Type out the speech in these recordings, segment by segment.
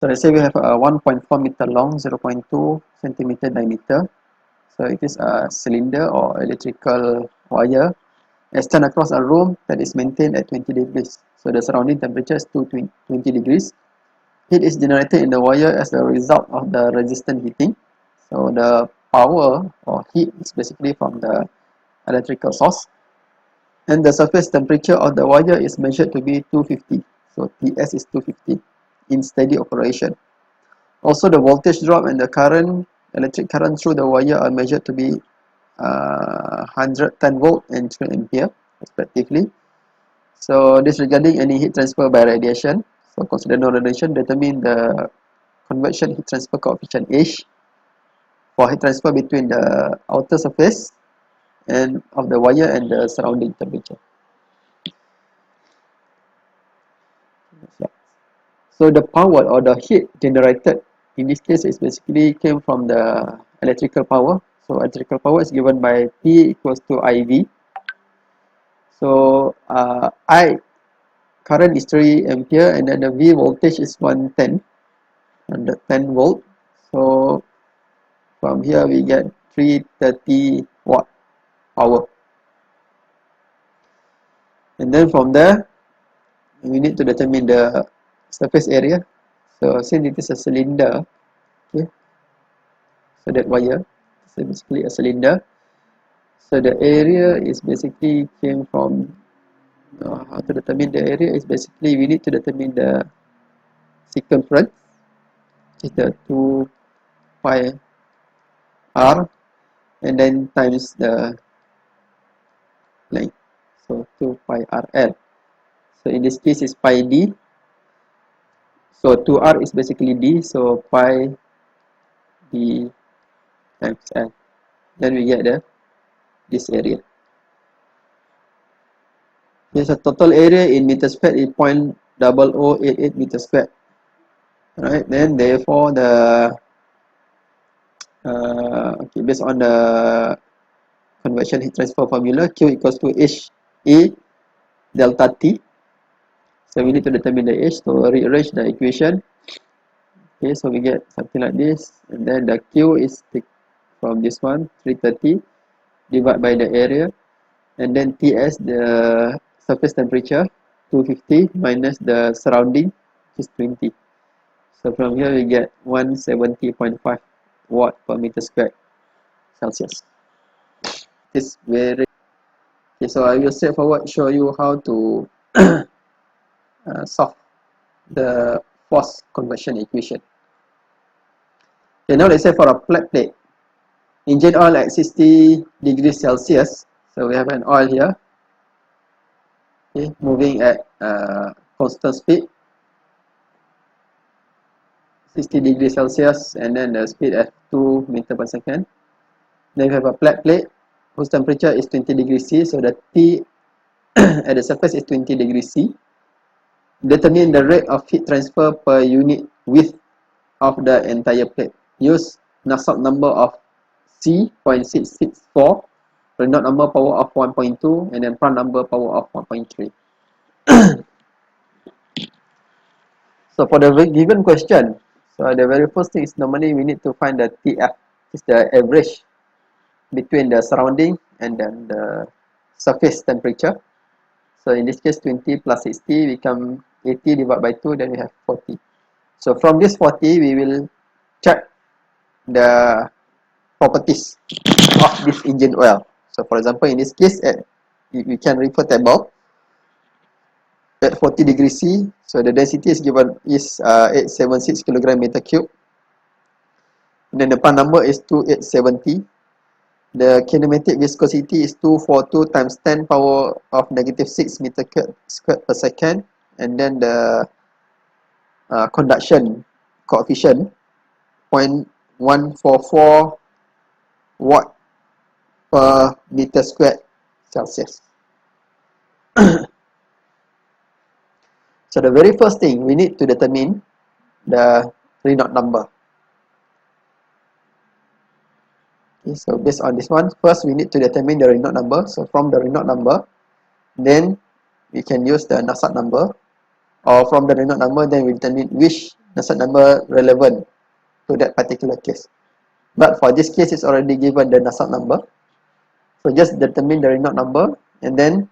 So let's say we have a 1.4 meter long, 0.2 centimeter diameter. So it is a cylinder or electrical wire extend across a room that is maintained at 20 degrees. So the surrounding temperature is 20 degrees. Heat is generated in the wire as a result of the resistant heating. So the power or heat is basically from the electrical source. And the surface temperature of the wire is measured to be 250. So TS is 250 in steady operation. Also, the voltage drop and the electric current through the wire are measured to be 110 volt and 3 ampere respectively. So this regarding any heat transfer by radiation. So consider no radiation, determine the convection heat transfer coefficient H for heat transfer between the outer surface and of the wire and the surrounding temperature. So the power or the heat generated in this case is basically came from the electrical power. So electrical power is given by P equals to IV. So I current is 3 ampere and then the V voltage is 110 volt. So from here we get 330 watt power. And then from there we need to determine the surface area. So since it is a cylinder, okay, so that wire, so basically a cylinder. So the area is basically came from how to determine the area is basically we need to determine the circumference, which is the 2 pi r, and then times the length, so 2 pi rl. So in this case is pi d. So 2r is basically d, so pi d times l. Then we get this area. Here's a total area in meter squared is 0.0088 meter squared. Right, then therefore the okay, based on the convection heat transfer formula, Q equals to HA delta T. So we need to determine the H, so rearrange the equation. Okay, so we get something like this, and then the Q is from this one, 330, divided by the area, and then TS, the surface temperature, 250, minus the surrounding, which is 20. So from here we get 170.5 watt per meter squared Celsius. This very okay. So I will straightforward show you how to solve the force conversion equation. Okay, now let's say for a flat plate, engine oil at 60 degrees Celsius. So we have an oil here, okay, moving at constant speed, 60 degrees Celsius, and then the speed at 2 meter per second. Then we have a flat plate whose temperature is 20 degrees C, so the T at the surface is 20 degrees C. Determine the rate of heat transfer per unit width of the entire plate. Use Nusselt number of C.664, Reynolds number power of 1.2, and then Prandtl number power of 1.3. So for the given question, so the very first thing is normally we need to find the TF, is the average between the surrounding and then the surface temperature. So in this case 20 plus 60 become 80 divided by 2, then we have 40. So from this 40 we will check the properties of this engine oil. So for example in this case we can refer table at 40 degrees C. So the density is given is 876 kilogram meter cube. And then the Prandtl number is 2870. The kinematic viscosity is 242 times 10 power of negative 6 meter squared per second. And then the conduction coefficient 0.144 watt per meter squared Celsius. So the very first thing we need to determine the Reynolds number. Okay, so based on this one, first we need to determine the Reynolds number. So from the Reynolds number, then we can use the Nusselt number, or from the Reynolds number, then we determine which Nusselt number relevant to that particular case. But for this case, it's already given the Nusselt number. So just determine the Reynolds number and then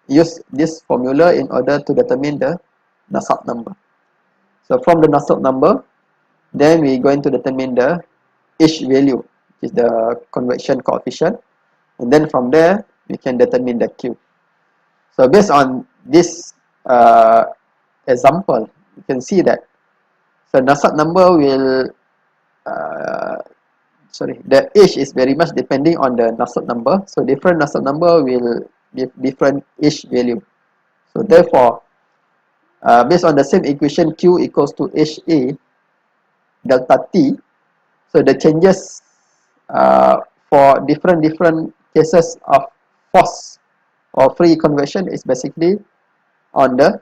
use this formula in order to determine the Nusselt number. So from the Nusselt number, then we're going to determine the H value, which is the convection coefficient. And then from there, we can determine the Q. So based on this example, you can see that so Nusselt number will the age is very much depending on the Nusselt number. So different Nusselt number will give different age value. So therefore, based on the same equation, Q equals to HA delta T. So the changes for different cases of force or free convection is basically on the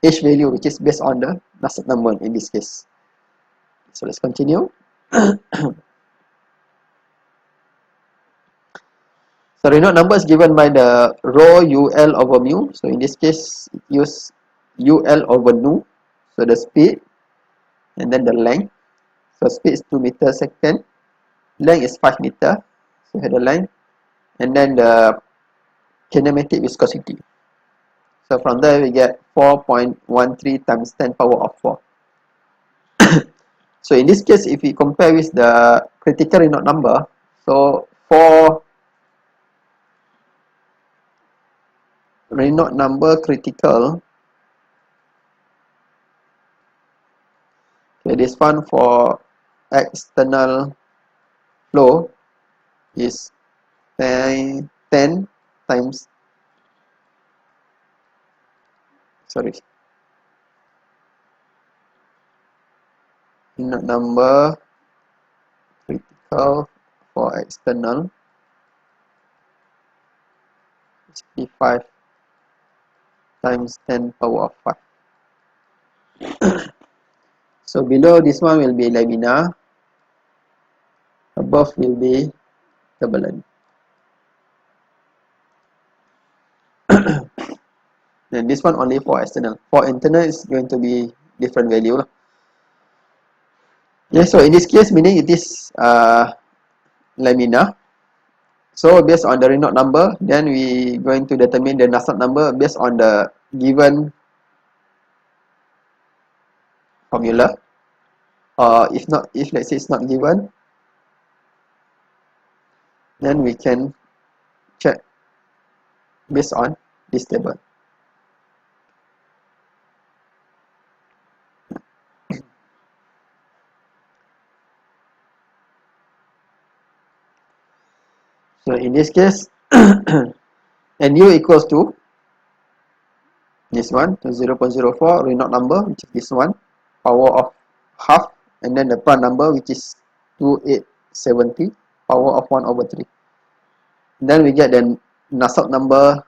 H value, which is based on the Nusselt number in this case. So let's continue. So Reynolds number is given by the rho UL over mu. So in this case, use UL over nu. So the speed and then the length. So speed is 2 meters second. Length is 5 meter. So here the length. And then the kinematic viscosity. So from there we get 4.13 times 10 power of 4. So in this case, if we compare with the critical Reynolds number, so for Reynolds number critical, okay, this one for external flow is 10 times Reynolds number critical for external is 55 times 10 power of 5. So below this one will be laminar, above will be turbulent. And this one only for external. For internal is going to be different value. Yeah, so in this case, meaning it is laminar. So based on the Reynolds number, then we going to determine the Nusselt number based on the given formula. If let's say it's not given, then we can check based on this table. So in this case, NU equals to this one, to 0.04 Reynolds number, which is this one, power of half, and then the Prandtl number, which is 2870, power of 1 over 3. Then we get the Nusselt number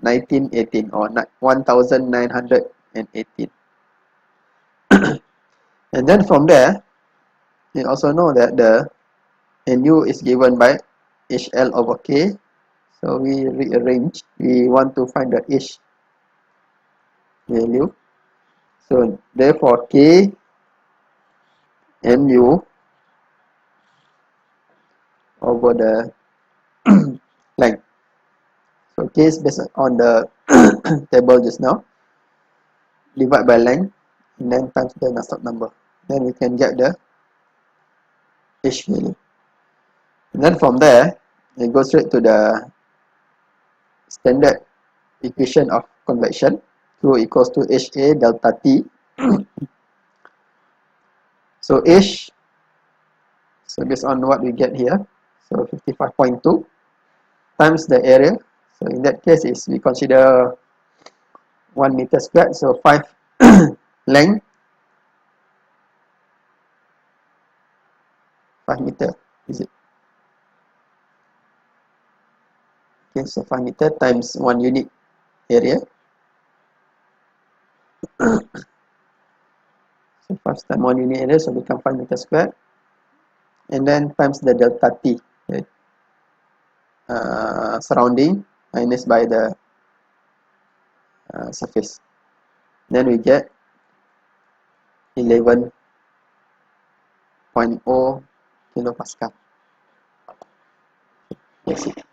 1918 or 1918. And then from there, we also know that the NU is given by HL over K. So we rearrange. We want to find the H value. So therefore K NU over the length. So K is based on the table just now. Divide by length and then times the Nusselt number. Then we can get the H value. And then from there, we go straight to the standard equation of convection. Q equals to HA delta T. So H, so based on what we get here, so 55.2 times the area. So in that case, is we consider 1 meter squared, so 5 length, 5 meter, is it? Okay, so 5 meter times 1 unit area. So 5 times 1 unit area, so become 5 meter squared. And then times the delta T, okay, surrounding minus by the surface. Then we get 11.0 kilopascal. That's it.